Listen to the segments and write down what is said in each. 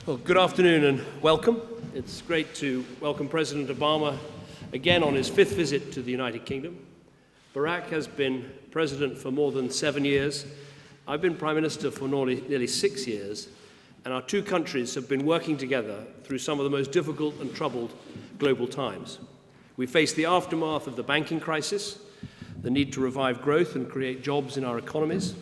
Well, good afternoon and welcome. It's great to welcome President Obama again on his 5th visit to the United Kingdom. Barack has been president for more than 7 years. I've been Prime Minister for nearly 6 years, and our two countries have been working together through some of the most difficult and troubled global times. We face the aftermath of the banking crisis, the need to revive growth and create jobs in our economies,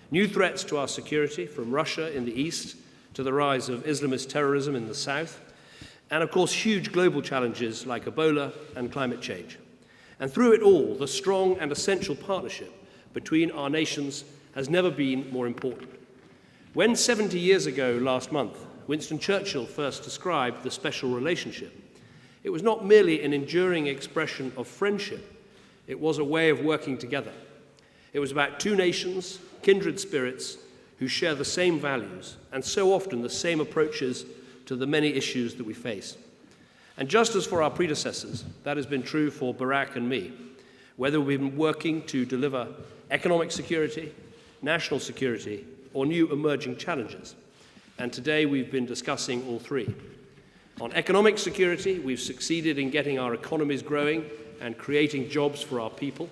new threats to our security from Russia in the east to the rise of Islamist terrorism in the south, and of course huge global challenges like Ebola and climate change. And through it all, the strong and essential partnership between our nations has never been more important. When 70 years ago last month, Winston Churchill first described the special relationship, it was not merely an enduring expression of friendship, it was a way of working together. It was about two nations, kindred spirits, who share the same values and so often the same approaches to the many issues that we face. And just as for our predecessors, that has been true for Barack and me, whether we've been working to deliver economic security, national security, or new emerging challenges. And today we've been discussing all three. On economic security, we've succeeded in getting our economies growing and creating jobs for our people.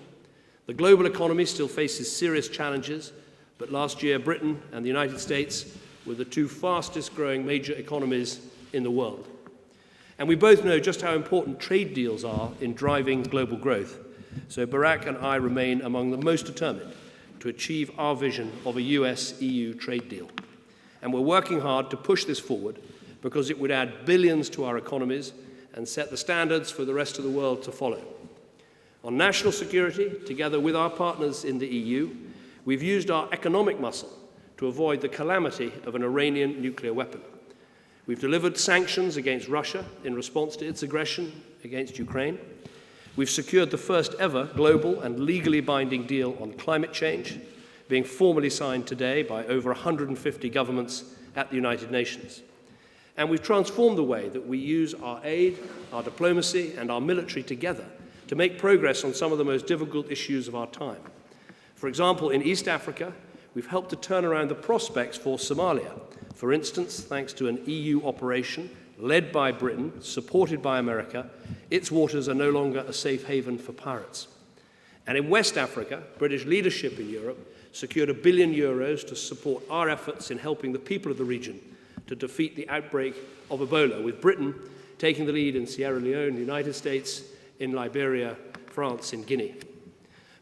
The global economy still faces serious challenges, but last year Britain and the United States were the two fastest growing major economies in the world. And we both know just how important trade deals are in driving global growth. So Barack and I remain among the most determined to achieve our vision of a US-EU trade deal. And we're working hard to push this forward because it would add billions to our economies and set the standards for the rest of the world to follow. On national security, together with our partners in the EU, we've used our economic muscle to avoid the calamity of an Iranian nuclear weapon. We've delivered sanctions against Russia in response to its aggression against Ukraine. We've secured the first ever global and legally binding deal on climate change, being formally signed today by over 150 governments at the United Nations. And we've transformed the way that we use our aid, our diplomacy, and our military together to make progress on some of the most difficult issues of our time. For example, in East Africa, we've helped to turn around the prospects for Somalia. For instance, thanks to an EU operation led by Britain, supported by America, its waters are no longer a safe haven for pirates. And in West Africa, British leadership in Europe secured €1 billion to support our efforts in helping the people of the region to defeat the outbreak of Ebola, with Britain taking the lead in Sierra Leone, the United States, in Liberia, France, and Guinea.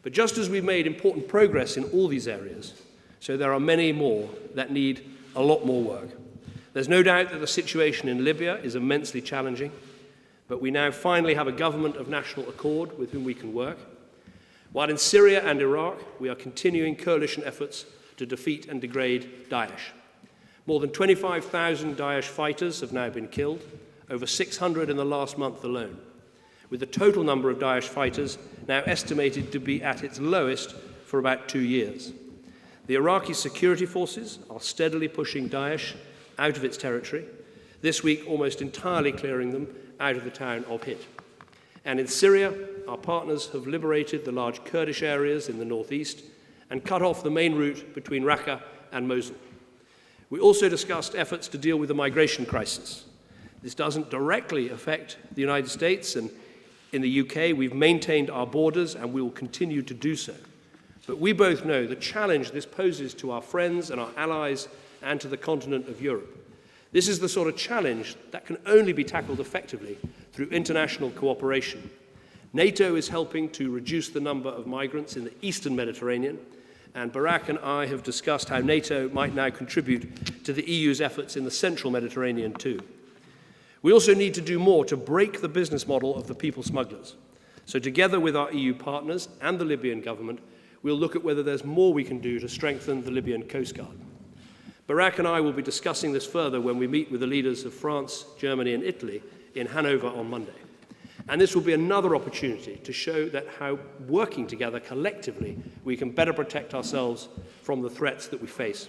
But just as we've made important progress in all these areas, so there are many more that need a lot more work. There's no doubt that the situation in Libya is immensely challenging, but we now finally have a government of national accord with whom we can work. While in Syria and Iraq, we are continuing coalition efforts to defeat and degrade Daesh. More than 25,000 Daesh fighters have now been killed, over 600 in the last month alone, with the total number of Daesh fighters now estimated to be at its lowest for about 2 years. The Iraqi security forces are steadily pushing Daesh out of its territory, this week almost entirely clearing them out of the town of Hit. And in Syria, our partners have liberated the large Kurdish areas in the northeast and cut off the main route between Raqqa and Mosul. We also discussed efforts to deal with the migration crisis. This doesn't directly affect the United States, and in the UK, we've maintained our borders and we will continue to do so. But we both know the challenge this poses to our friends and our allies and to the continent of Europe. This is the sort of challenge that can only be tackled effectively through international cooperation. NATO is helping to reduce the number of migrants in the eastern Mediterranean, and Barack and I have discussed how NATO might now contribute to the EU's efforts in the central Mediterranean too. We also need to do more to break the business model of the people smugglers. So together with our EU partners and the Libyan government, we'll look at whether there's more we can do to strengthen the Libyan Coast Guard. Barack and I will be discussing this further when we meet with the leaders of France, Germany, and Italy in Hanover on Monday. And this will be another opportunity to show that how working together collectively we can better protect ourselves from the threats that we face.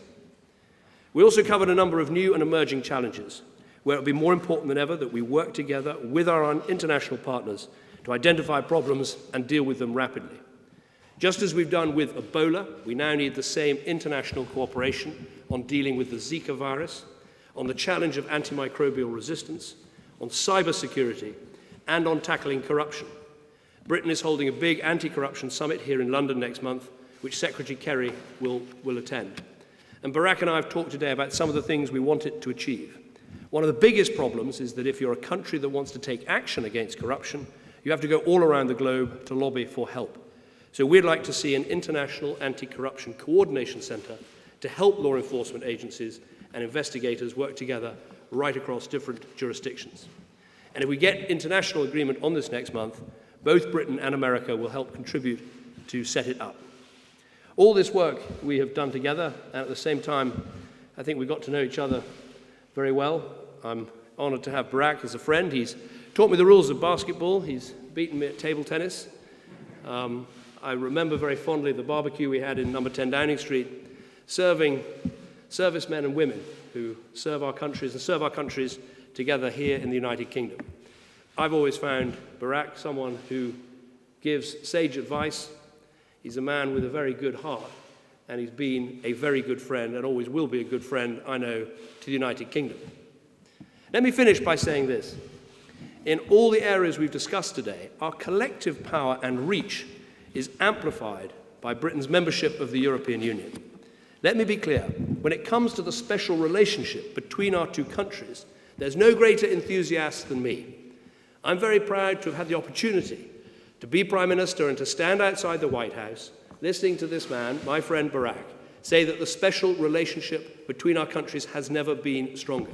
We also covered a number of new and emerging challenges, where it will be more important than ever that we work together with our international partners to identify problems and deal with them rapidly. Just as we've done with Ebola, we now need the same international cooperation on dealing with the Zika virus, on the challenge of antimicrobial resistance, on cybersecurity, and on tackling corruption. Britain is holding a big anti-corruption summit here in London next month, which Secretary Kerry will attend. And Barack and I have talked today about some of the things we want it to achieve. One of the biggest problems is that if you're a country that wants to take action against corruption, you have to go all around the globe to lobby for help. So we'd like to see an international anti-corruption coordination centre to help law enforcement agencies and investigators work together right across different jurisdictions. And if we get international agreement on this next month, both Britain and America will help contribute to set it up. All this work we have done together, and at the same time, I think we got to know each other very well. I'm honoured to have Barack as a friend. He's taught me the rules of basketball. He's beaten me at table tennis. I remember very fondly the barbecue we had in number 10 Downing Street, serving servicemen and women who serve our countries and serve our countries together here in the United Kingdom. I've always found Barack someone who gives sage advice. He's a man with a very good heart, and he's been a very good friend and always will be a good friend, I know, to the United Kingdom. Let me finish by saying this. In all the areas we've discussed today, our collective power and reach is amplified by Britain's membership of the European Union. Let me be clear, when it comes to the special relationship between our two countries, there's no greater enthusiast than me. I'm very proud to have had the opportunity to be Prime Minister and to stand outside the White House, listening to this man, my friend Barack, say that the special relationship between our countries has never been stronger.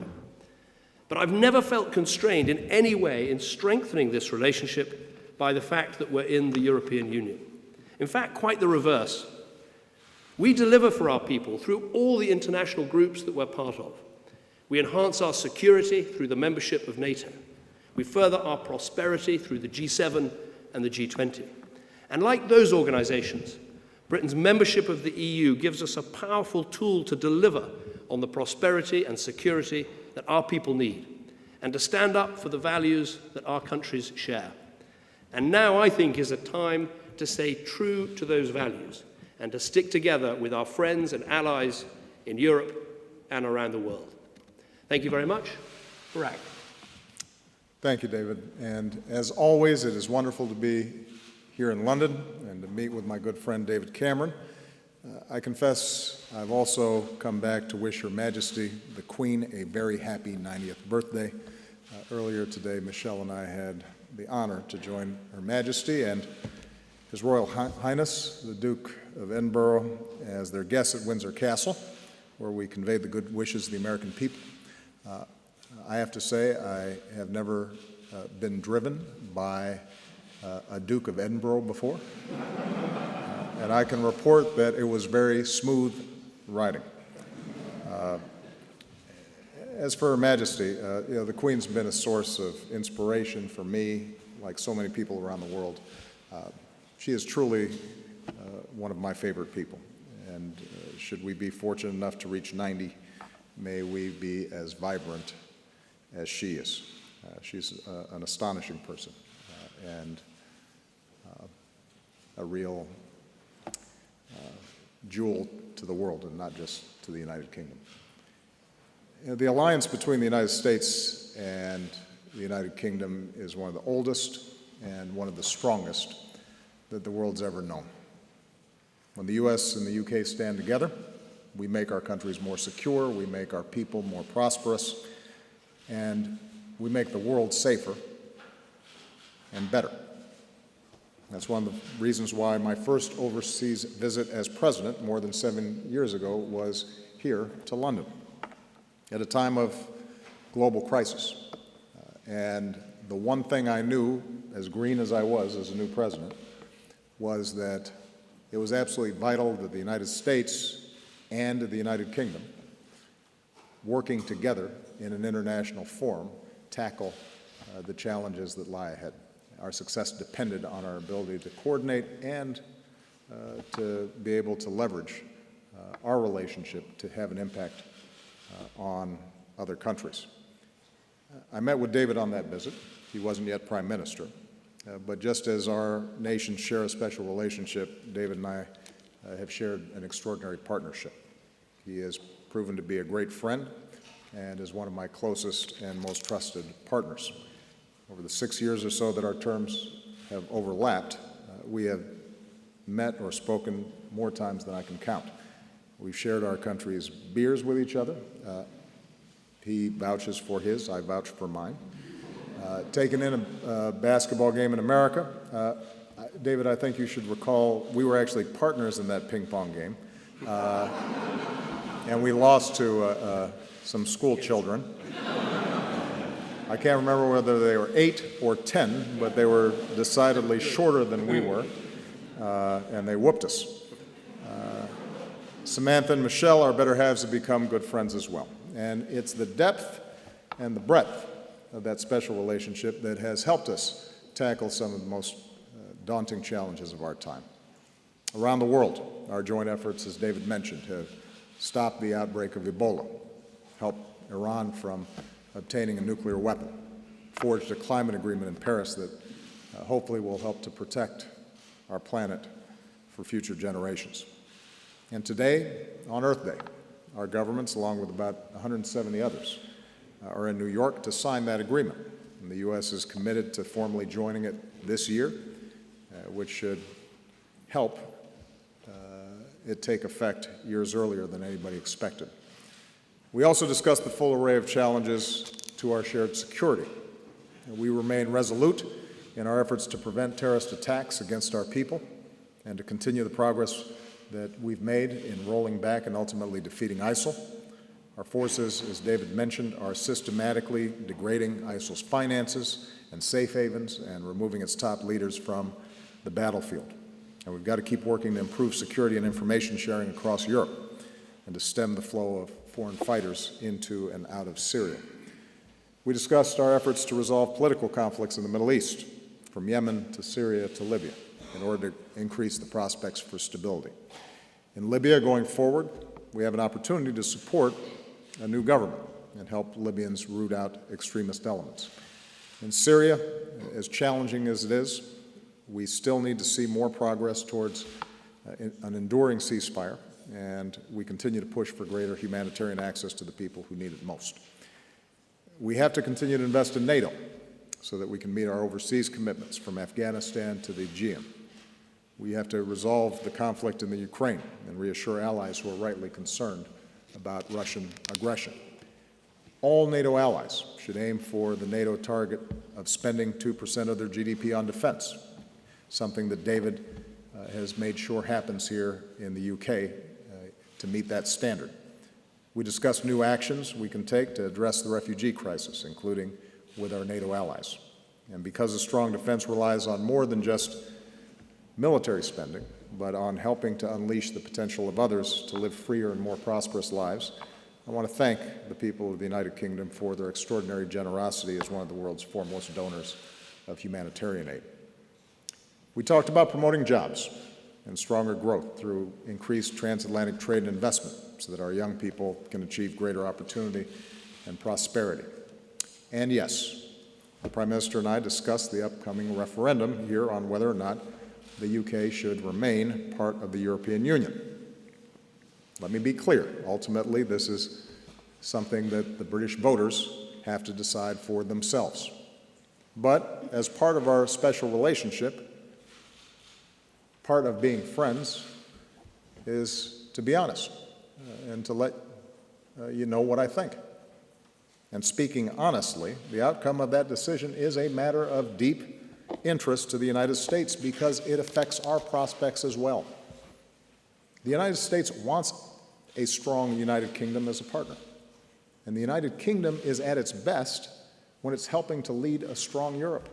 But I've never felt constrained in any way in strengthening this relationship by the fact that we're in the European Union. In fact, quite the reverse. We deliver for our people through all the international groups that we're part of. We enhance our security through the membership of NATO. We further our prosperity through the G7 and the G20. And like those organizations, Britain's membership of the EU gives us a powerful tool to deliver on the prosperity and security that our people need, and to stand up for the values that our countries share. And now, I think, is a time to stay true to those values and to stick together with our friends and allies in Europe and around the world. Thank you very much. Barack. Thank you, David. And as always, it is wonderful to be here in London and to meet with my good friend David Cameron. I confess I've also come back to wish Her Majesty the Queen a very happy 90th birthday. Earlier today, Michelle and I had the honor to join Her Majesty and His Royal Highness, the Duke of Edinburgh, as their guests at Windsor Castle, where we conveyed the good wishes of the American people. I have to say I have never been driven by a Duke of Edinburgh before, and I can report that it was very smooth riding. As for Her Majesty, the Queen's been a source of inspiration for me, like so many people around the world. She is truly one of my favorite people, and should we be fortunate enough to reach 90, may we be as vibrant as she is. She's an astonishing person and a real jewel to the world and not just to the United Kingdom. The alliance between the United States and the United Kingdom is one of the oldest and one of the strongest that the world's ever known. When the U.S. and the U.K. stand together, we make our countries more secure, we make our people more prosperous, and we make the world safer and better. That's one of the reasons why my first overseas visit as president more than 7 years ago was here to London at a time of global crisis. And the one thing I knew, as green as I was as a new president, was that it was absolutely vital that the United States and the United Kingdom, working together in an international forum, tackle the challenges that lie ahead. Our success depended on our ability to coordinate and to be able to leverage our relationship to have an impact on other countries. I met with David on that visit. He wasn't yet Prime Minister. But just as our nations share a special relationship, David and I have shared an extraordinary partnership. He has proven to be a great friend, and is one of my closest and most trusted partners. Over the 6 years or so that our terms have overlapped, we have met or spoken more times than I can count. We've shared our country's beers with each other. He vouches for his, I vouch for mine. Taken in a basketball game in America. David, I think you should recall we were actually partners in that ping pong game. And we lost to some school children. I can't remember whether they were 8 or 10, but they were decidedly shorter than we were, and they whooped us. Samantha and Michelle, our better halves, have become good friends as well. And it's the depth and the breadth of that special relationship that has helped us tackle some of the most daunting challenges of our time. Around the world, our joint efforts, as David mentioned, have stopped the outbreak of Ebola, helped Iran from obtaining a nuclear weapon, forged a climate agreement in Paris that hopefully will help to protect our planet for future generations. And today, on Earth Day, our governments, along with about 170 others, are in New York to sign that agreement. And the U.S. is committed to formally joining it this year, which should help it take effect years earlier than anybody expected. We also discussed the full array of challenges to our shared security. We remain resolute in our efforts to prevent terrorist attacks against our people and to continue the progress that we've made in rolling back and ultimately defeating ISIL. Our forces, as David mentioned, are systematically degrading ISIL's finances and safe havens and removing its top leaders from the battlefield. And we've got to keep working to improve security and information sharing across Europe and to stem the flow of foreign fighters into and out of Syria. We discussed our efforts to resolve political conflicts in the Middle East, from Yemen to Syria to Libya, in order to increase the prospects for stability. In Libya, going forward, we have an opportunity to support a new government and help Libyans root out extremist elements. In Syria, as challenging as it is, we still need to see more progress towards an enduring ceasefire, and we continue to push for greater humanitarian access to the people who need it most. We have to continue to invest in NATO so that we can meet our overseas commitments from Afghanistan to the Aegean. We have to resolve the conflict in the Ukraine and reassure allies who are rightly concerned about Russian aggression. All NATO allies should aim for the NATO target of spending 2% of their GDP on defense, something that David has made sure happens here in the UK to meet that standard. We discussed new actions we can take to address the refugee crisis, including with our NATO allies. And because a strong defense relies on more than just military spending, but on helping to unleash the potential of others to live freer and more prosperous lives, I want to thank the people of the United Kingdom for their extraordinary generosity as one of the world's foremost donors of humanitarian aid. We talked about promoting jobs and stronger growth through increased transatlantic trade and investment so that our young people can achieve greater opportunity and prosperity. And yes, the Prime Minister and I discussed the upcoming referendum here on whether or not the UK should remain part of the European Union. Let me be clear. Ultimately, this is something that the British voters have to decide for themselves. But as part of our special relationship, part of being friends is to be honest and to let you know what I think. And speaking honestly, the outcome of that decision is a matter of deep interest to the United States because it affects our prospects as well. The United States wants a strong United Kingdom as a partner. And the United Kingdom is at its best when it's helping to lead a strong Europe.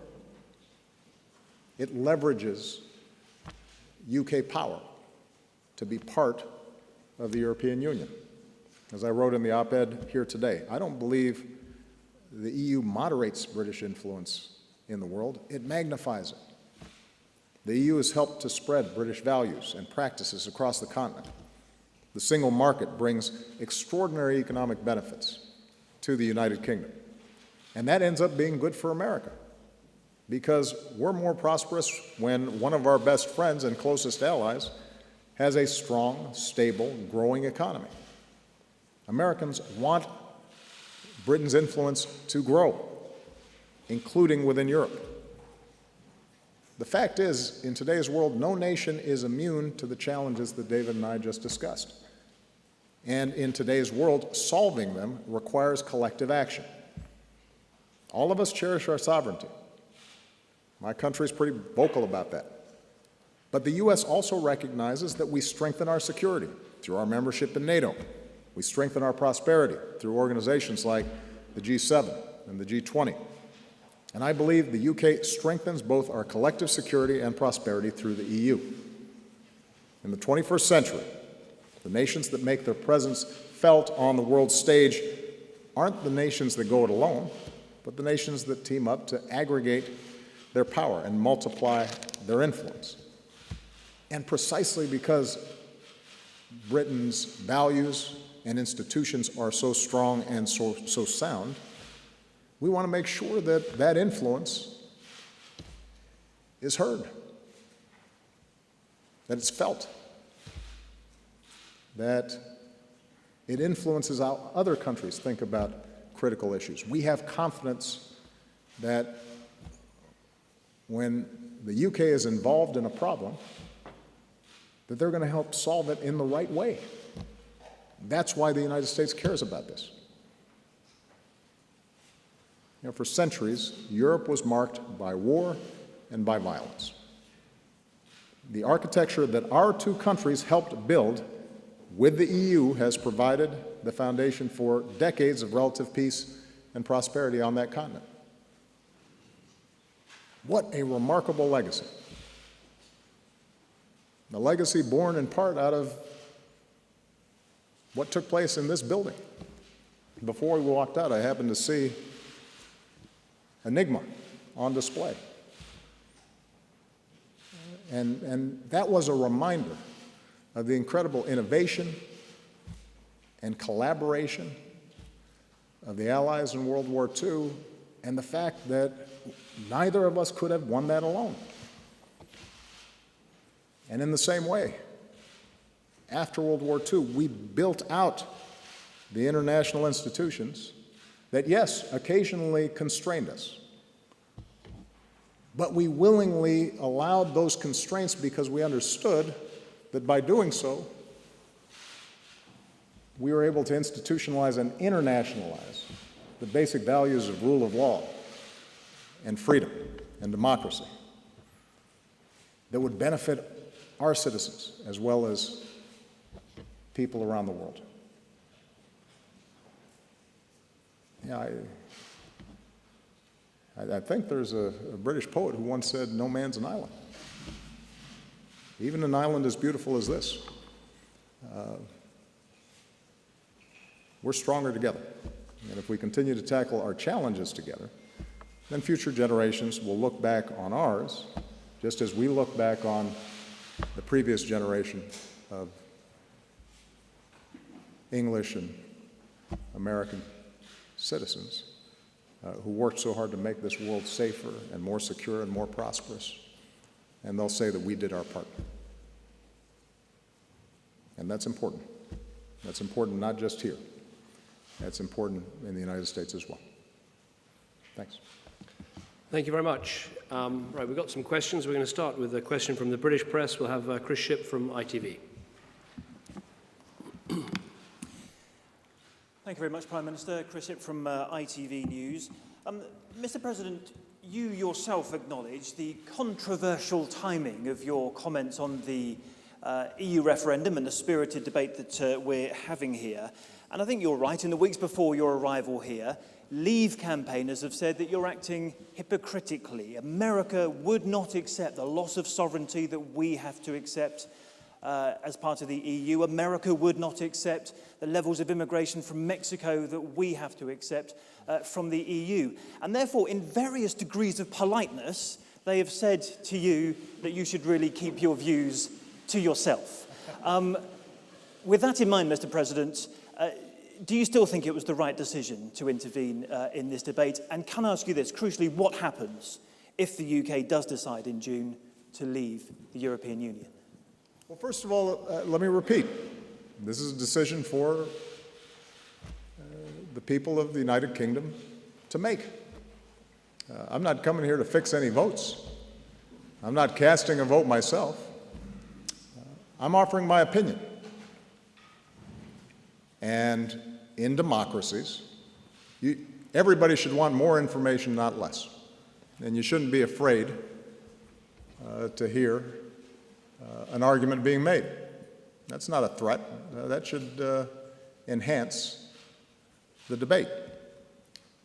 It leverages UK power to be part of the European Union. As I wrote in the op-ed here today, I don't believe the EU moderates British influence in the world, it magnifies it. The EU has helped to spread British values and practices across the continent. The single market brings extraordinary economic benefits to the United Kingdom. And that ends up being good for America because we're more prosperous when one of our best friends and closest allies has a strong, stable, growing economy. Americans want Britain's influence to grow, including within Europe. The fact is, in today's world, no nation is immune to the challenges that David and I just discussed. And in today's world, solving them requires collective action. All of us cherish our sovereignty. My country is pretty vocal about that. But the U.S. also recognizes that we strengthen our security through our membership in NATO. We strengthen our prosperity through organizations like the G7 and the G20. And I believe the UK strengthens both our collective security and prosperity through the EU. In the 21st century, the nations that make their presence felt on the world stage aren't the nations that go it alone, but the nations that team up to aggregate their power and multiply their influence. And precisely because Britain's values and institutions are so strong and so sound, we want to make sure that that influence is heard, that it's felt, that it influences how other countries think about critical issues. We have confidence that when the UK is involved in a problem, that they're going to help solve it in the right way. That's why the United States cares about this. You know, for centuries, Europe was marked by war and by violence. The architecture that our two countries helped build with the EU has provided the foundation for decades of relative peace and prosperity on that continent. What a remarkable legacy. A legacy born in part out of what took place in this building. Before we walked out, I happened to see Enigma on display. And that was a reminder of the incredible innovation and collaboration of the Allies in World War II, and the fact that neither of us could have won that alone. And in the same way, after World War II, we built out the international institutions that, yes, occasionally constrained us. But we willingly allowed those constraints because we understood that by doing so, we were able to institutionalize and internationalize the basic values of rule of law and freedom and democracy that would benefit our citizens as well as people around the world. Yeah, I think there's a British poet who once said, "No man's an island." Even an island as beautiful as this. We're stronger together. And if we continue to tackle our challenges together, then future generations will look back on ours, just as we look back on the previous generation of English and American citizens who worked so hard to make this world safer and more secure and more prosperous. And they'll say that we did our part. And that's important. That's important not just here. That's important in the United States as well. Thanks. Thank you very much. Right, we've got some questions. We're going to start with a question from the British press. We'll have Chris Shipp from ITV. Thank you very much, Prime Minister. Chris Shipp from ITV News. Mr. President, you yourself acknowledge the controversial timing of your comments on the EU referendum and the spirited debate that we're having here. And I think you're right. In the weeks before your arrival here, Leave campaigners have said that you're acting hypocritically. America would not accept the loss of sovereignty that we have to accept as part of the EU. America would not accept the levels of immigration from Mexico that we have to accept from the EU. And therefore, in various degrees of politeness, they have said to you that you should really keep your views to yourself. With that in mind, Mr. President, do you still think it was the right decision to intervene in this debate? And can I ask you this, crucially, what happens if the UK does decide in June to leave the European Union? Well, first of all, let me repeat. This is a decision for the people of the United Kingdom to make. I'm not coming here to fix any votes. I'm not casting a vote myself. I'm offering my opinion. And in democracies, everybody should want more information, not less. And you shouldn't be afraid to hear an argument being made. That's not a threat. That should enhance the debate,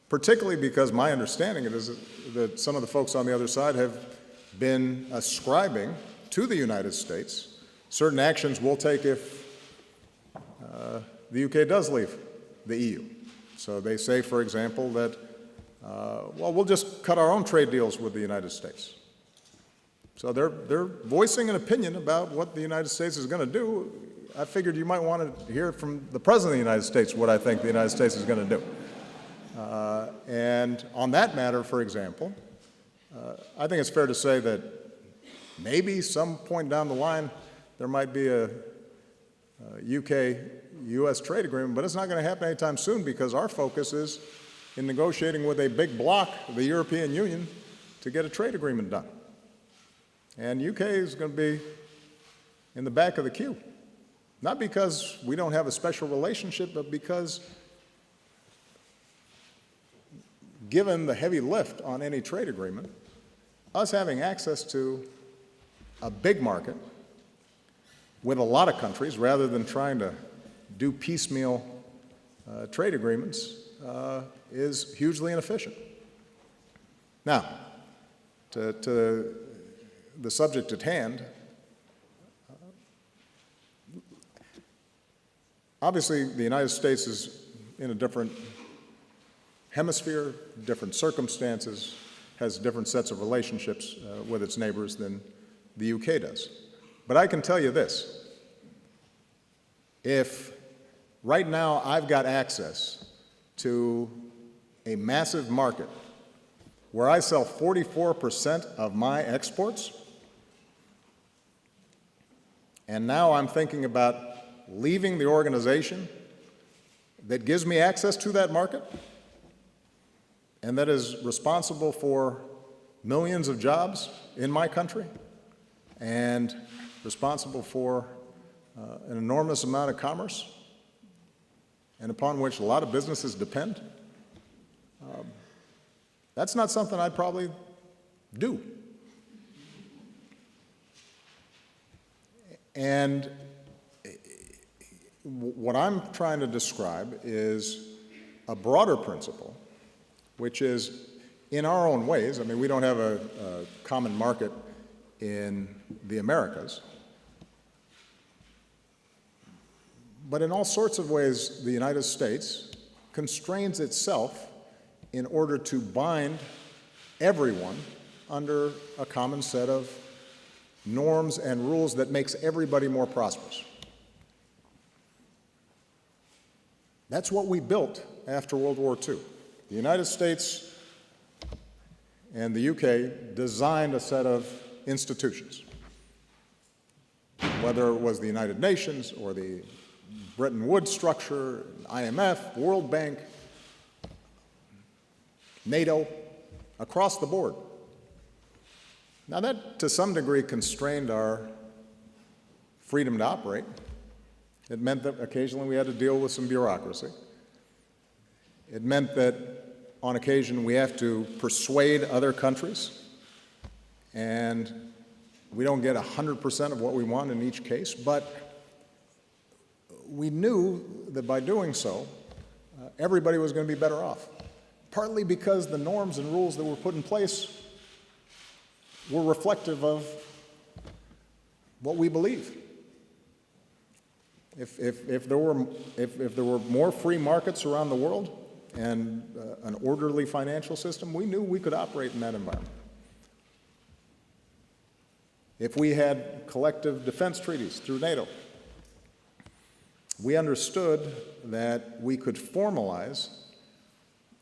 particularly because my understanding is that some of the folks on the other side have been ascribing to the United States certain actions we'll take if the UK does leave the EU. So they say, for example, that, well, we'll just cut our own trade deals with the United States. So they're voicing an opinion about what the United States is going to do. I figured you might want to hear from the President of the United States what I think the United States is going to do. And on that matter, for example, I think it's fair to say that maybe some point down the line there might be a UK-US trade agreement, but it's not going to happen anytime soon because our focus is in negotiating with a big bloc, the European Union, to get a trade agreement done. And UK is going to be in the back of the queue, not because we don't have a special relationship, but because given the heavy lift on any trade agreement, us having access to a big market with a lot of countries rather than trying to do piecemeal trade agreements is hugely inefficient. Now, to the subject at hand, obviously the United States is in a different hemisphere, different circumstances, has different sets of relationships with its neighbors than the UK does. But I can tell you this, if right now I've got access to a massive market where I sell 44% of my exports, and now I'm thinking about leaving the organization that gives me access to that market and that is responsible for millions of jobs in my country and responsible for an enormous amount of commerce and upon which a lot of businesses depend, that's not something I'd probably do. And what I'm trying to describe is a broader principle, which is in our own ways. I mean, we don't have a common market in the Americas, but in all sorts of ways, the United States constrains itself in order to bind everyone under a common set of norms and rules that makes everybody more prosperous. That's what we built after World War II. The United States and the UK designed a set of institutions, whether it was the United Nations or the Bretton Woods structure, IMF, World Bank, NATO, across the board. Now that, to some degree, constrained our freedom to operate. It meant that occasionally we had to deal with some bureaucracy. It meant that on occasion we have to persuade other countries, and we don't get 100% of what we want in each case, but we knew that by doing so, everybody was going to be better off, partly because the norms and rules that were put in place were reflective of what we believe. If there were more free markets around the world and an orderly financial system, we knew we could operate in that environment. If we had collective defense treaties through NATO, we understood that we could formalize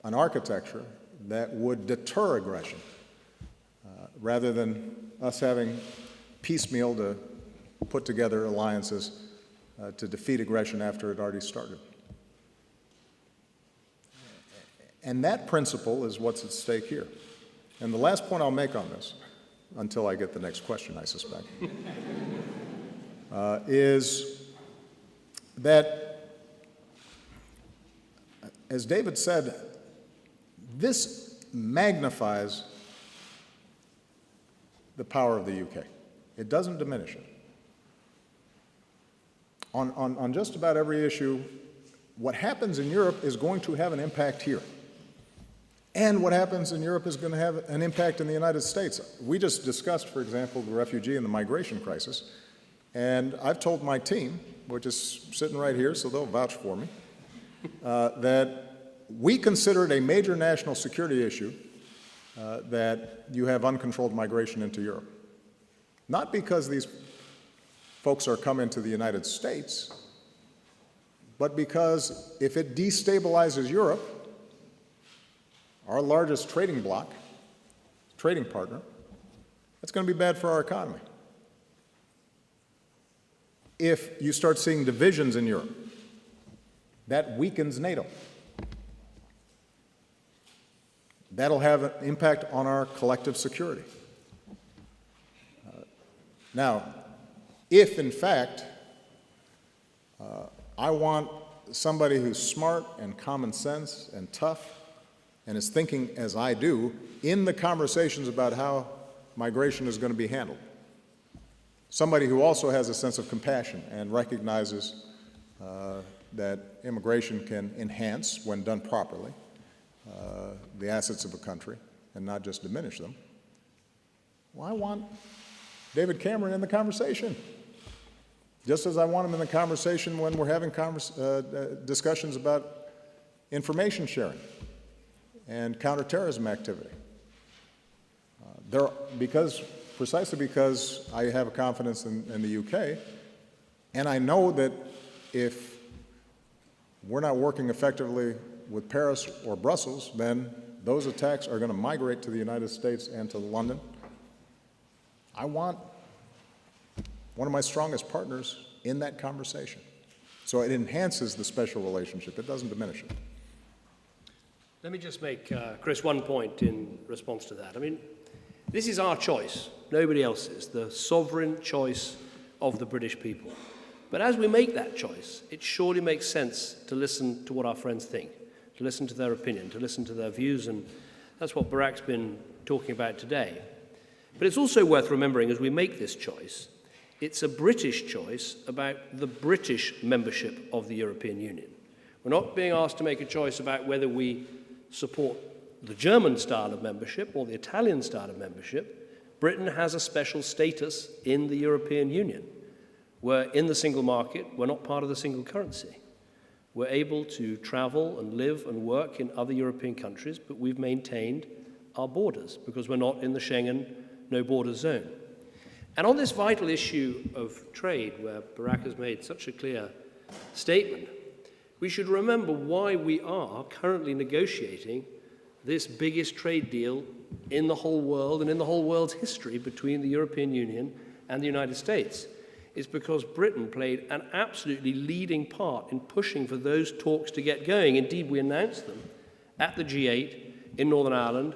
an architecture that would deter aggression rather than us having piecemeal to put together alliances to defeat aggression after it already started. And that principle is what's at stake here. And the last point I'll make on this, until I get the next question, I suspect, is that, as David said, this magnifies the power of the UK. It doesn't diminish it. On just about every issue, what happens in Europe is going to have an impact here. And what happens in Europe is going to have an impact in the United States. We just discussed, for example, the refugee and the migration crisis. And I've told my team, which is sitting right here, so they'll vouch for me, that we consider it a major national security issue that you have uncontrolled migration into Europe. Not because these folks are coming to the United States, but because if it destabilizes Europe, our largest trading bloc, trading partner, that's going to be bad for our economy. If you start seeing divisions in Europe, that weakens NATO. That'll have an impact on our collective security. Now, if in fact I want somebody who's smart and common sense and tough and is thinking as I do in the conversations about how migration is going to be handled, somebody who also has a sense of compassion and recognizes that immigration can enhance, when done properly, the assets of a country and not just diminish them, well, I want David Cameron in the conversation, just as I want him in the conversation when we're having discussions about information sharing and counterterrorism activity. Precisely because I have a confidence in the UK, and I know that if we're not working effectively with Paris or Brussels, then those attacks are going to migrate to the United States and to London. I want one of my strongest partners in that conversation. So it enhances the special relationship. It doesn't diminish it. Let me just make, Chris, one point in response to that. I mean, this is our choice, nobody else's, the sovereign choice of the British people. But as we make that choice, it surely makes sense to listen to what our friends think, to listen to their opinion, to listen to their views, and that's what Barack's been talking about today. But it's also worth remembering as we make this choice, it's a British choice about the British membership of the European Union. We're not being asked to make a choice about whether we support the German style of membership or the Italian style of membership. Britain has a special status in the European Union. We're in the single market, we're not part of the single currency. We're able to travel and live and work in other European countries, but we've maintained our borders because we're not in the Schengen no-border zone. And on this vital issue of trade, where Barack has made such a clear statement, we should remember why we are currently negotiating this biggest trade deal in the whole world and in the whole world's history between the European Union and the United States. It's because Britain played an absolutely leading part in pushing for those talks to get going. Indeed, we announced them at the G8 in Northern Ireland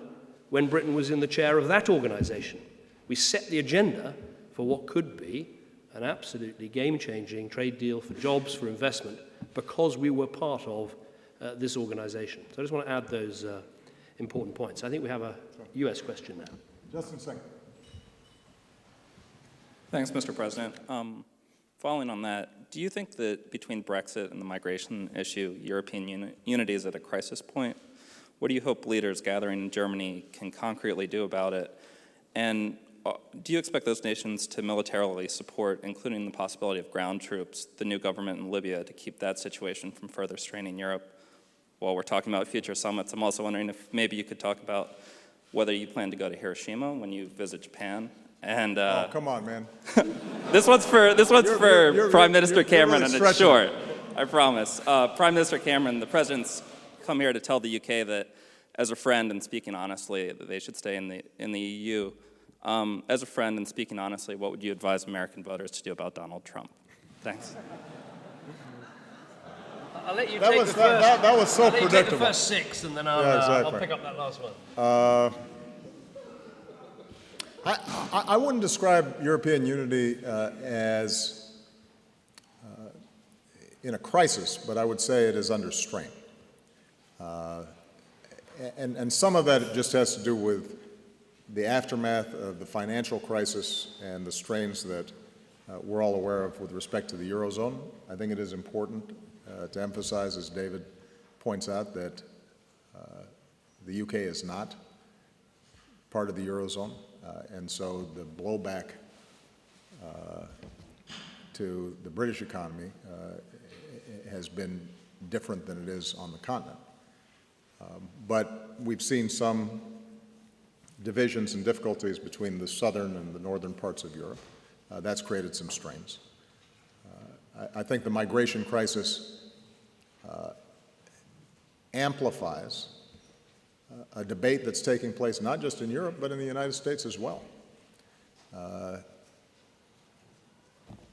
when Britain was in the chair of that organization. We set the agenda for what could be an absolutely game-changing trade deal for jobs, for investment, because we were part of this organization. So I just want to add those important points. I think we have a US question now. Justin Singh. Thanks, Mr. President. Following on that, do you think that between Brexit and the migration issue, European unity is at a crisis point? What do you hope leaders gathering in Germany can concretely do about it? And do you expect those nations to militarily support, including the possibility of ground troops, the new government in Libya to keep that situation from further straining Europe? While we're talking about future summits, I'm also wondering if maybe you could talk about whether you plan to go to Hiroshima when you visit Japan. And Oh, come on, man. this one's for Prime Minister Cameron, really and it's short. I promise. Prime Minister Cameron, the president's come here to tell the UK that, as a friend and speaking honestly, that they should stay in the EU. As a friend and speaking honestly, what would you advise American voters to do about Donald Trump? Thanks. I'll let you That take was- the first. that was so I'll let you take the predictable. first 6, and then I'll, Yeah, I'll exactly. pick up that last one. I wouldn't describe European unity as in a crisis, but I would say it is under strain. And some of that just has to do with the aftermath of the financial crisis and the strains that we're all aware of with respect to the Eurozone. I think it is important to emphasize, as David points out, that the UK is not part of the Eurozone, and so the blowback to the British economy has been different than it is on the continent. But we've seen some divisions and difficulties between the southern and the northern parts of Europe. That's created some strains. I think the migration crisis amplifies a debate that's taking place not just in Europe, but in the United States as well.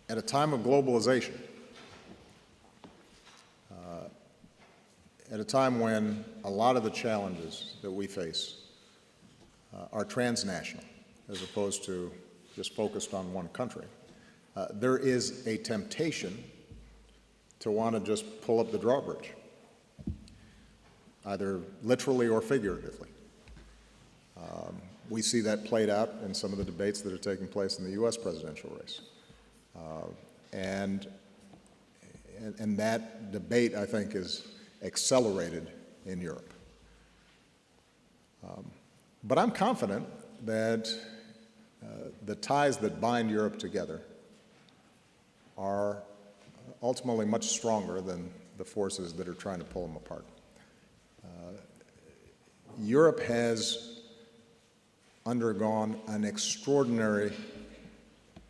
At a time of globalization, at a time when a lot of the challenges that we face are transnational, as opposed to just focused on one country, there is a temptation to want to just pull up the drawbridge, either literally or figuratively. We see that played out in some of the debates that are taking place in the U.S. presidential race. And that debate, I think, is accelerated in Europe. But I'm confident that the ties that bind Europe together are ultimately much stronger than the forces that are trying to pull them apart. Europe has undergone an extraordinary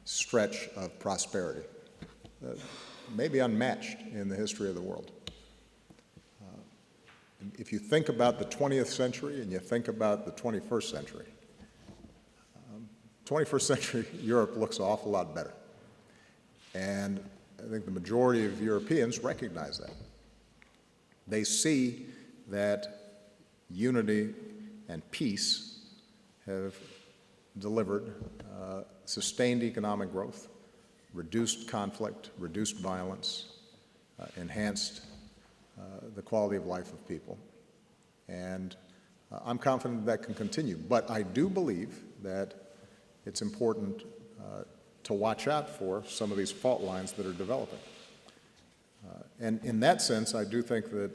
stretch of prosperity, maybe unmatched in the history of the world. If you think about the 20th century and you think about the 21st century, 21st century Europe looks an awful lot better. And I think the majority of Europeans recognize that. They see that unity and peace have delivered sustained economic growth, reduced conflict, reduced violence, enhanced the quality of life of people. And I'm confident that can continue. But I do believe that it's important to watch out for some of these fault lines that are developing. And in that sense, I do think that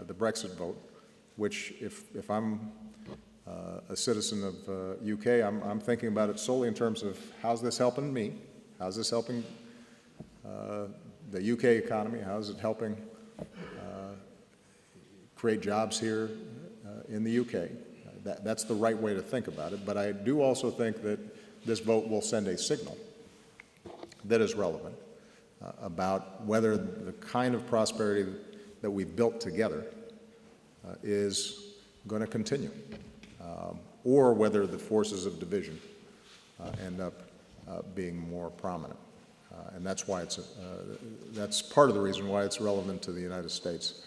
the Brexit vote, which if I'm a citizen of UK, I'm thinking about it solely in terms of how's this helping me, how's this helping the UK economy, how's it helping create jobs here in the UK. That's the right way to think about it. But I do also think that this vote will send a signal that is relevant about whether the kind of prosperity that we've built together is going to continue, or whether the forces of division end up being more prominent. And that's why that's part of the reason why it's relevant to the United States,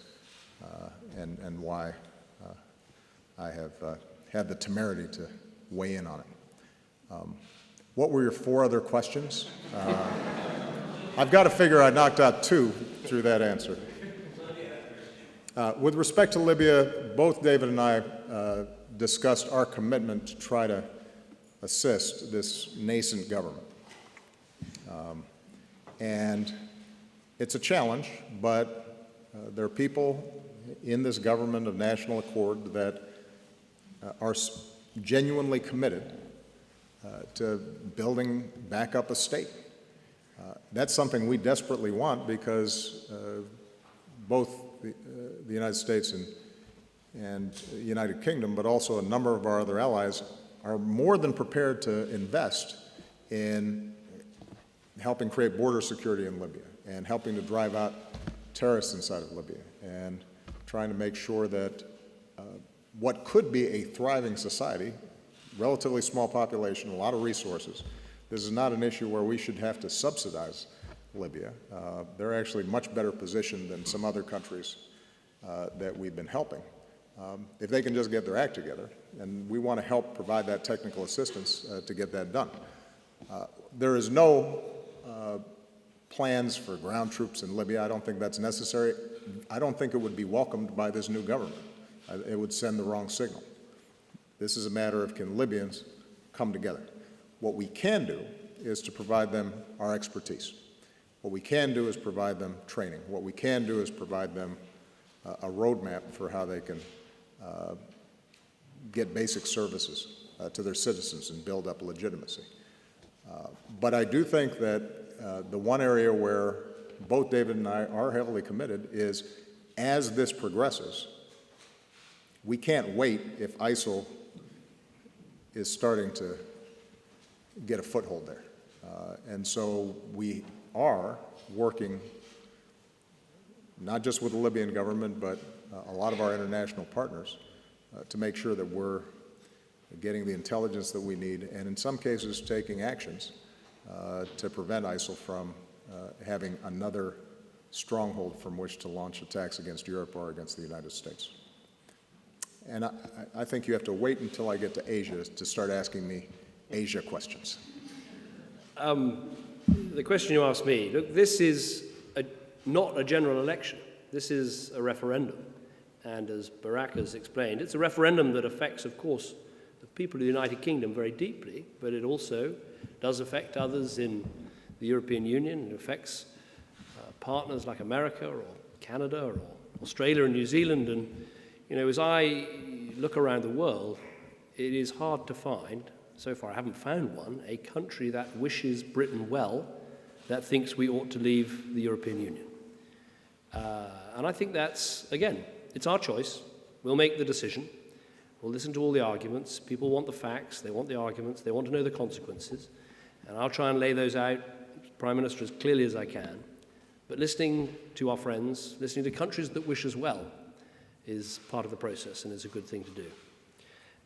and why I have had the temerity to weigh in on it. What were your 4 other questions? I've got to figure I knocked out 2 through that answer. With respect to Libya, both David and I discussed our commitment to try to assist this nascent government. And it's a challenge, but there are people in this government of national accord that are genuinely committed to building back up a state. That's something we desperately want because both the United States and the United Kingdom, but also a number of our other allies, are more than prepared to invest in helping create border security in Libya and helping to drive out terrorists inside of Libya and trying to make sure that what could be a thriving society, relatively small population, a lot of resources, this is not an issue where we should have to subsidize Libya. They're actually much better positioned than some other countries that we've been helping. If they can just get their act together, and we want to help provide that technical assistance to get that done. There is no plans for ground troops in Libya. I don't think that's necessary. I don't think it would be welcomed by this new government. It would send the wrong signal. This is a matter of, can Libyans come together? What we can do is to provide them our expertise. What we can do is provide them training. What we can do is provide them a roadmap for how they can get basic services to their citizens and build up legitimacy. But I do think that the one area where both David and I are heavily committed is, as this progresses, we can't wait if ISIL is starting to get a foothold there. And so we are working not just with the Libyan government, but a lot of our international partners to make sure that we're getting the intelligence that we need, and in some cases taking actions to prevent ISIL from having another stronghold from which to launch attacks against Europe or against the United States. And I think you have to wait until I get to Asia to start asking me Asia questions. The question you asked me, look, this is not a general election. This is a referendum. And as Barak has explained, it's a referendum that affects, of course, the people of the United Kingdom very deeply, but it also does affect others in the European Union. It affects partners like America or Canada or Australia and New Zealand. And, you know, as I look around the world, it is hard to find, so far I haven't found one, a country that wishes Britain well, that thinks we ought to leave the European Union. And I think that's, again, it's our choice. We'll make the decision. We'll listen to all the arguments. People want the facts. They want the arguments. They want to know the consequences. And I'll try and lay those out, Prime Minister, as clearly as I can. But listening to our friends, listening to countries that wish us well, is part of the process and is a good thing to do.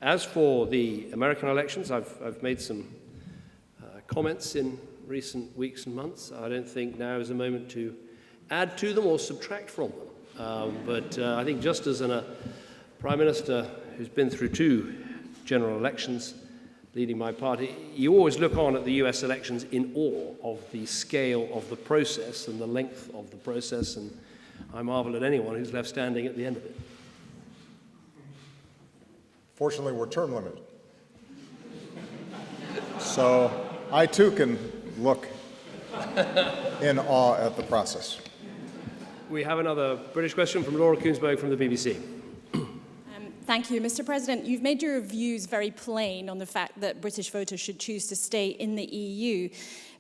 As for the American elections, I've made some comments in recent weeks and months. I don't think now is a moment to add to them or subtract from them. But I think just as a Prime Minister who's been through 2 general elections leading my party, you always look on at the US elections in awe of the scale of the process and the length of the process, and I marvel at anyone who's left standing at the end of it. Fortunately, we're term limited. So I too can look in awe at the process. We have another British question from Laura Koonsberg from the BBC. Thank you, Mr. President. You've made your views very plain on the fact that British voters should choose to stay in the EU.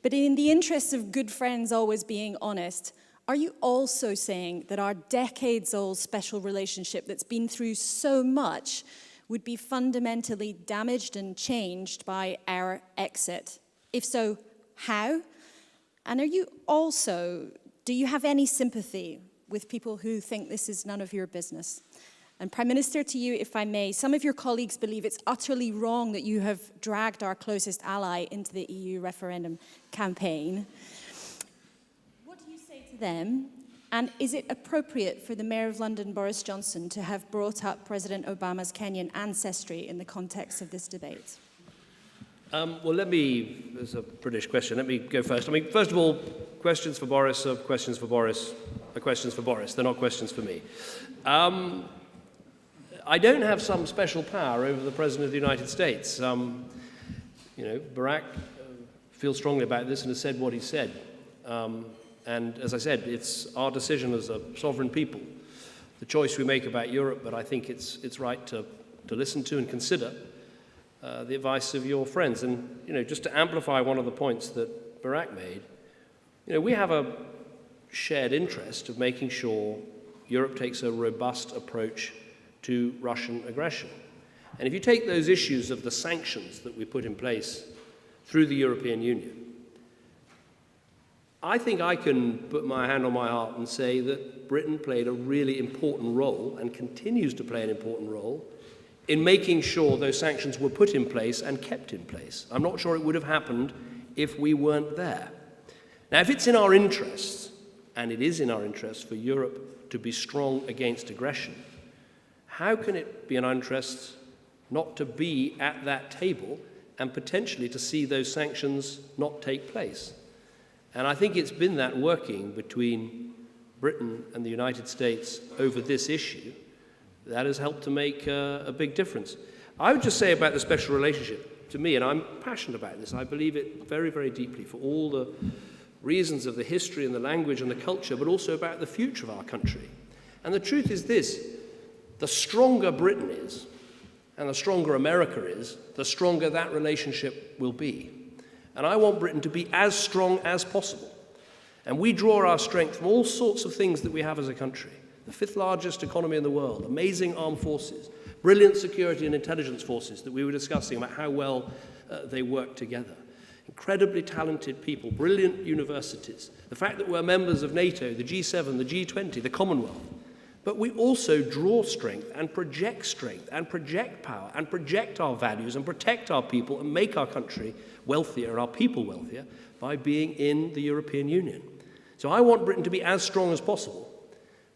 But in the interests of good friends always being honest, are you also saying that our decades-old special relationship that's been through so much would be fundamentally damaged and changed by our exit? If so, how? And do you have any sympathy with people who think this is none of your business? And Prime Minister, to you, if I may, some of your colleagues believe it's utterly wrong that you have dragged our closest ally into the EU referendum campaign. What do you say to them? And is it appropriate for the Mayor of London, Boris Johnson, to have brought up President Obama's Kenyan ancestry in the context of this debate? Well, there's a British question. Let me go first. I mean, first of all, questions for Boris are questions for Boris are questions for Boris. They're not questions for me. I don't have some special power over the President of the United States. Barak feels strongly about this and has said what he said. And as I said, it's our decision as a sovereign people, the choice we make about Europe, but I think it's right to listen to and consider the advice of your friends. And, just to amplify one of the points that Barak made, we have a shared interest of making sure Europe takes a robust approach to Russian aggression. And if you take those issues of the sanctions that we put in place through the European Union, I think I can put my hand on my heart and say that Britain played a really important role and continues to play an important role in making sure those sanctions were put in place and kept in place. I'm not sure it would have happened if we weren't there. Now, if it's in our interests, and it is in our interests for Europe to be strong against aggression, how can it be in our interests not to be at that table and potentially to see those sanctions not take place? And I think it's been that working between Britain and the United States over this issue that has helped to make a big difference. I would just say about the special relationship, to me, and I'm passionate about this, I believe it very, very deeply for all the reasons of the history and the language and the culture, but also about the future of our country. And the truth is this: the stronger Britain is, and the stronger America is, the stronger that relationship will be. And I want Britain to be as strong as possible. And we draw our strength from all sorts of things that we have as a country. The fifth largest economy in the world, amazing armed forces, brilliant security and intelligence forces that we were discussing about how well they work together. Incredibly talented people, brilliant universities, the fact that we're members of NATO, the G7, the G20, the Commonwealth. But we also draw strength and project power and project our values and protect our people and make our country wealthier and our people wealthier by being in the European Union. So I want Britain to be as strong as possible.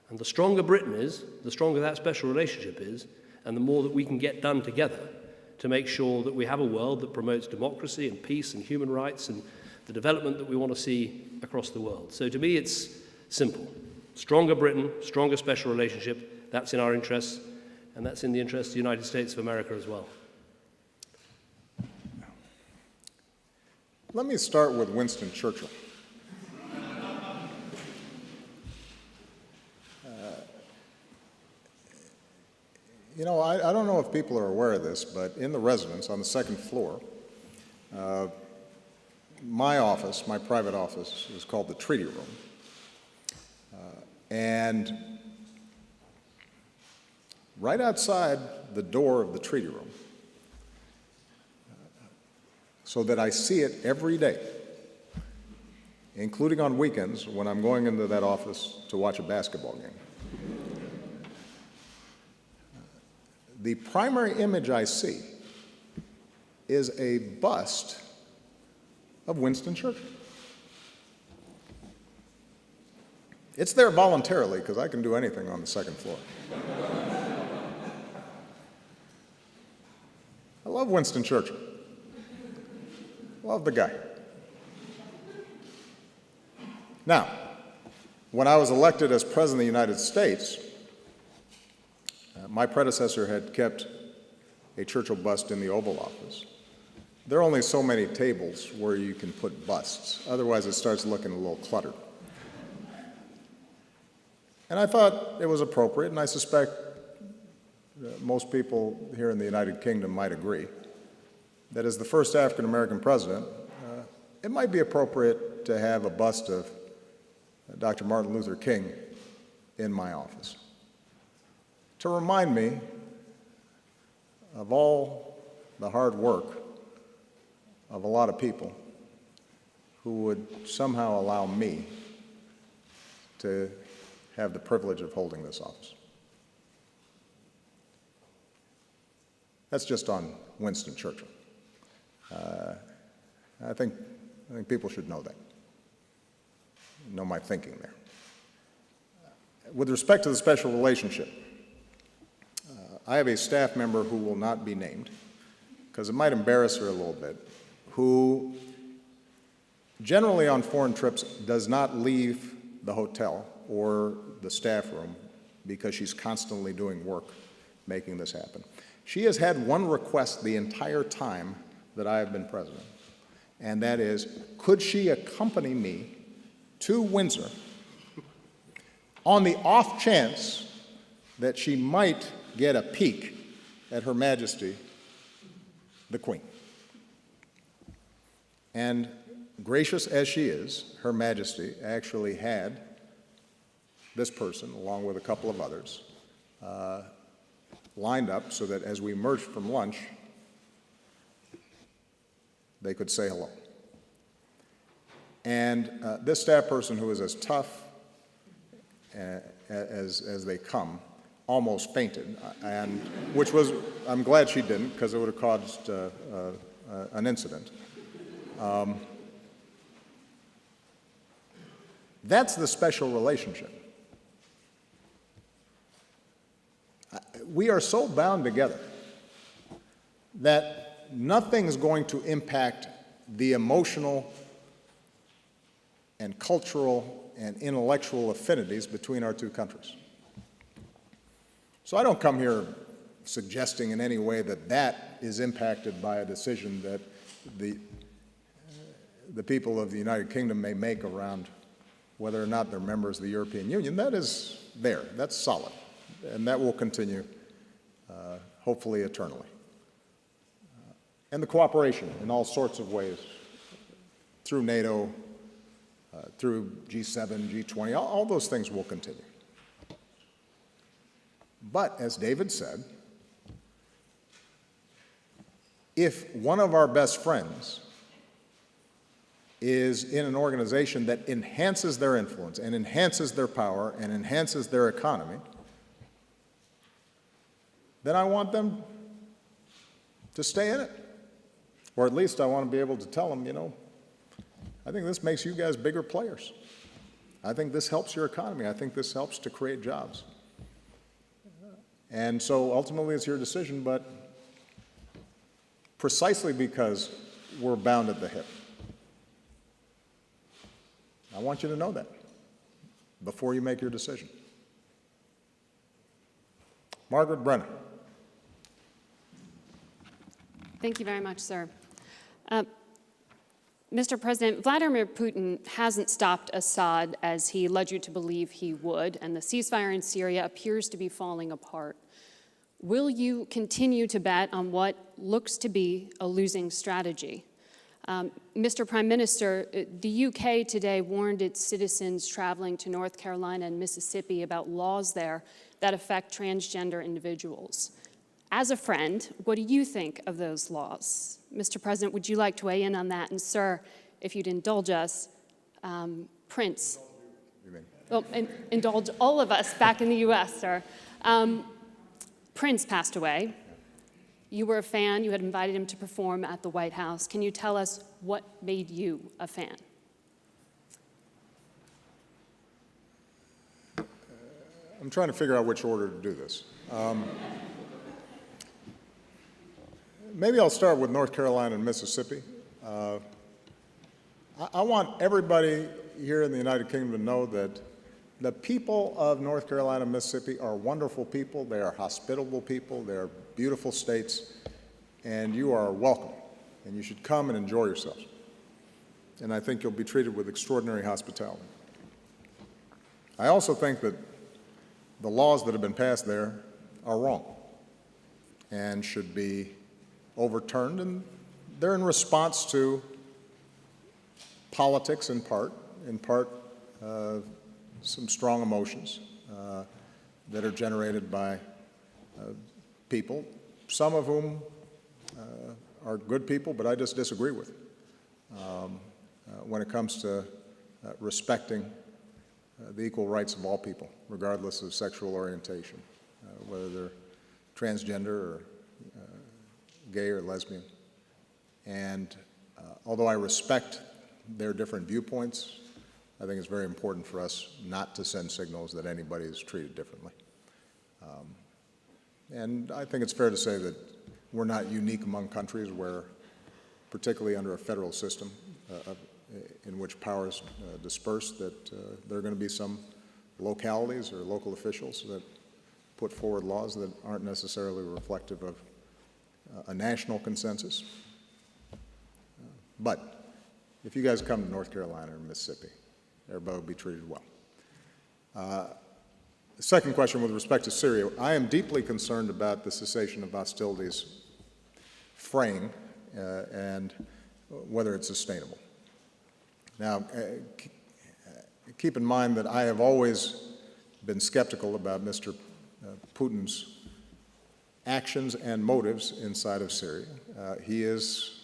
And the stronger Britain is, the stronger that special relationship is, and the more that we can get done together to make sure that we have a world that promotes democracy and peace and human rights and the development that we want to see across the world. So to me, it's simple. Stronger Britain, stronger special relationship, that's in our interests, and that's in the interests of the United States of America as well. Let me start with Winston Churchill. You know, I don't know if people are aware of this, but in the residence on the second floor, my office, my private office, is called the Treaty Room. And right outside the door of the Treaty Room, so that I see it every day, including on weekends when I'm going into that office to watch a basketball game. The primary image I see is a bust of Winston Churchill. It's there voluntarily because I can do anything on the second floor. I love Winston Churchill. Love the guy. Now, when I was elected as President of the United States, my predecessor had kept a Churchill bust in the Oval Office. There are only so many tables where you can put busts. Otherwise, it starts looking a little cluttered. And I thought it was appropriate, and I suspect most people here in the United Kingdom might agree, that as the first African-American president, it might be appropriate to have a bust of Dr. Martin Luther King in my office, to remind me of all the hard work of a lot of people who would somehow allow me to have the privilege of holding this office. That's just on Winston Churchill. I think people should know that, know my thinking there. With respect to the special relationship, I have a staff member who will not be named, because it might embarrass her a little bit, who generally on foreign trips does not leave the hotel or the staff room because she's constantly doing work making this happen. She has had one request the entire time that I have been president, and that is, could she accompany me to Windsor on the off chance that she might get a peek at Her Majesty, the Queen. And gracious as she is, Her Majesty actually had this person, along with a couple of others, lined up so that as we emerged from lunch, they could say hello. And this staff person, who is as tough as they come, almost fainted, and which was, I'm glad she didn't, because it would have caused an incident. That's the special relationship. We are so bound together that nothing's going to impact the emotional and cultural and intellectual affinities between our two countries. So I don't come here suggesting in any way that that is impacted by a decision that the people of the United Kingdom may make around whether or not they're members of the European Union. That is there. That's solid. And that will continue, hopefully eternally. And the cooperation in all sorts of ways, through NATO, through G7, G20, all those things will continue. But, as David said, if one of our best friends is in an organization that enhances their influence and enhances their power and enhances their economy, then I want them to stay in it. Or at least I want to be able to tell them, you know, I think this makes you guys bigger players. I think this helps your economy. I think this helps to create jobs. And so ultimately it's your decision, but precisely because we're bound at the hip, I want you to know that before you make your decision. Margaret Brennan. Thank you very much, sir. Mr. President, Vladimir Putin hasn't stopped Assad as he led you to believe he would, and the ceasefire in Syria appears to be falling apart. Will you continue to bet on what looks to be a losing strategy? Mr. Prime Minister, the UK today warned its citizens traveling to North Carolina and Mississippi about laws there that affect transgender individuals. As a friend, what do you think of those laws? Mr. President, would you like to weigh in on that? And sir, if you'd indulge us, Prince, well, indulge all of us back in the US, sir. Prince passed away. You were a fan, you had invited him to perform at the White House. Can you tell us what made you a fan? I'm trying to figure out which order to do this. Maybe I'll start with North Carolina and Mississippi. I want everybody here in the United Kingdom to know that the people of North Carolina and Mississippi are wonderful people. They are hospitable people. They are beautiful states. And you are welcome. And you should come and enjoy yourselves. And I think you'll be treated with extraordinary hospitality. I also think that the laws that have been passed there are wrong and should be overturned, and they're in response to politics in part some strong emotions that are generated by people, some of whom are good people, but I just disagree with when it comes to respecting the equal rights of all people, regardless of sexual orientation, whether they're transgender or gay or lesbian. And although I respect their different viewpoints, I think it's very important for us not to send signals that anybody is treated differently. And I think it's fair to say that we're not unique among countries where, particularly under a federal system in which power is dispersed, that there are going to be some localities or local officials that put forward laws that aren't necessarily reflective of a national consensus. But if you guys come to North Carolina or Mississippi, everybody will be treated well. The second question with respect to Syria, I am deeply concerned about the cessation of hostilities fraying and whether it's sustainable. Now, keep in mind that I have always been skeptical about Mr. Putin's actions and motives inside of Syria. He is,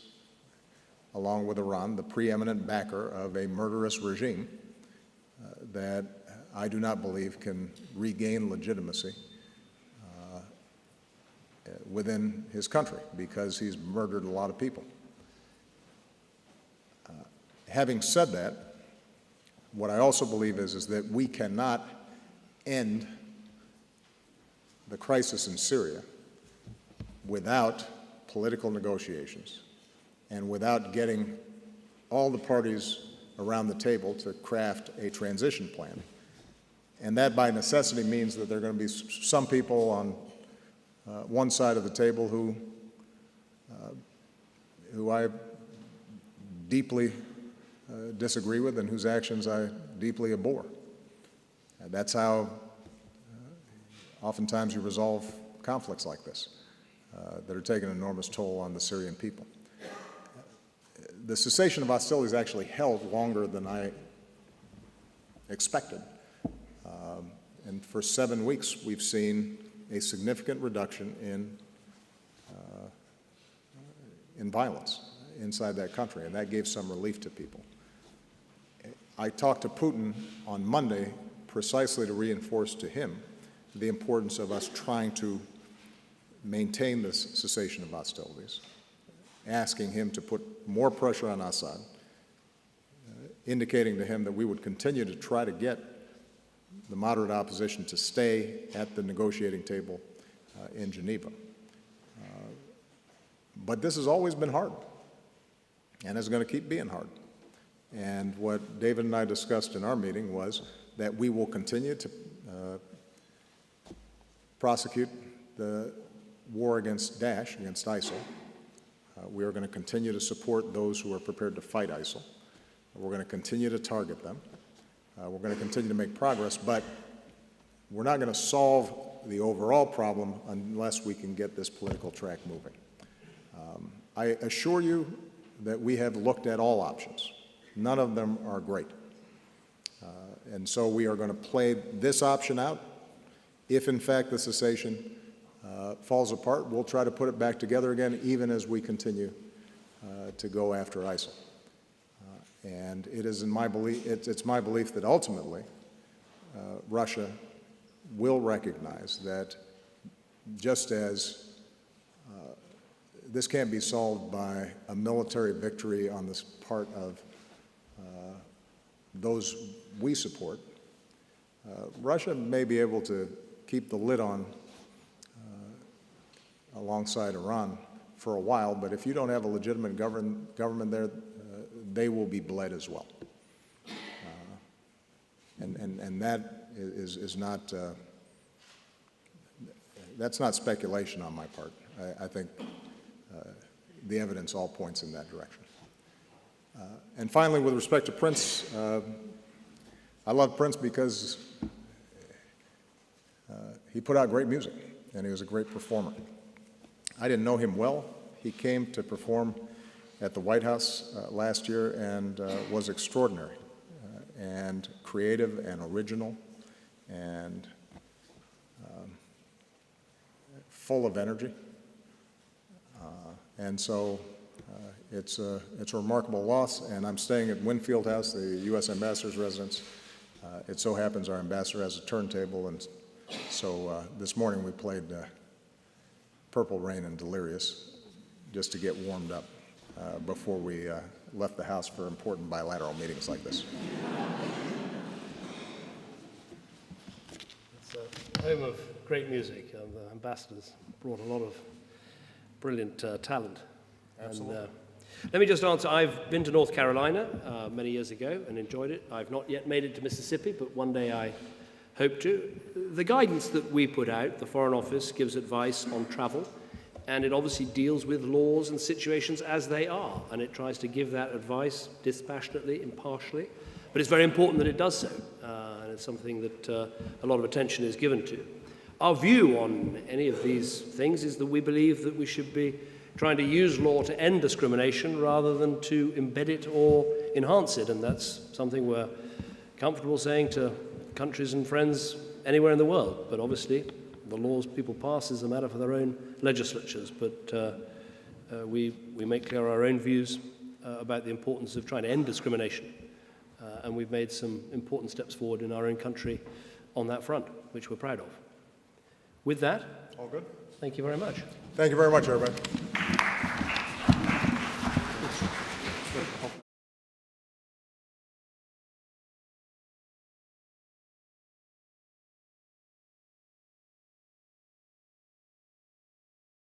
along with Iran, the preeminent backer of a murderous regime that I do not believe can regain legitimacy within his country because he's murdered a lot of people. Having said that, What I also believe is that we cannot end the crisis in Syria without political negotiations and without getting all the parties around the table to craft a transition plan. And that by necessity means that there are going to be some people on one side of the table who I deeply disagree with and whose actions I deeply abhor. That's how oftentimes you resolve conflicts like this that are taking an enormous toll on the Syrian people. The cessation of hostilities actually held longer than I expected. And for 7 weeks, we've seen a significant reduction in violence inside that country, and that gave some relief to people. I talked to Putin on Monday precisely to reinforce to him the importance of us trying to maintain this cessation of hostilities, asking him to put more pressure on Assad, indicating to him that we would continue to try to get the moderate opposition to stay at the negotiating table in Geneva. But this has always been hard, and it's going to keep being hard. And what David and I discussed in our meeting was that we will continue to prosecute the war against Daesh, against ISIL. We are going to continue to support those who are prepared to fight ISIL. We're going to continue to target them. We're going to continue to make progress, but we're not going to solve the overall problem unless we can get this political track moving. I assure you that we have looked at all options. None of them are great. And so we are going to play this option out. If, in fact, the cessation falls apart, we'll try to put it back together again, even as we continue to go after ISIL. And it is in my belief, it's my belief that ultimately Russia will recognize that just as this can't be solved by a military victory on this part of those we support, Russia may be able to keep the lid on alongside Iran for a while, but if you don't have a legitimate government there, they will be bled as well. And that is not, that's not speculation on my part. I think the evidence all points in that direction. And finally, with respect to Prince, I love Prince because he put out great music, and he was a great performer. I didn't know him well. He came to perform at the White House last year and was extraordinary and creative and original and full of energy. And so it's a remarkable loss, and I'm staying at Winfield House, the U.S. Ambassador's residence. It so happens our ambassador has a turntable, and so this morning we played Purple Rain and Delirious just to get warmed up before we left the house for important bilateral meetings like this. It's a home of great music, and the ambassadors brought a lot of brilliant talent. Absolutely. And, let me just answer, I've been to North Carolina many years ago and enjoyed it. I've not yet made it to Mississippi, but one day I hope to. The guidance that we put out, the Foreign Office gives advice on travel, and it obviously deals with laws and situations as they are, and it tries to give that advice dispassionately, impartially, but it's very important that it does so, and it's something that a lot of attention is given to. Our view on any of these things is that we believe that we should be trying to use law to end discrimination rather than to embed it or enhance it, and that's something we're comfortable saying to countries and friends anywhere in the world. But obviously, the laws people pass is a matter for their own legislatures, but we make clear our own views about the importance of trying to end discrimination, and we've made some important steps forward in our own country on that front, which we're proud of. With that, All good? thank you very much. Thank you very much, everybody.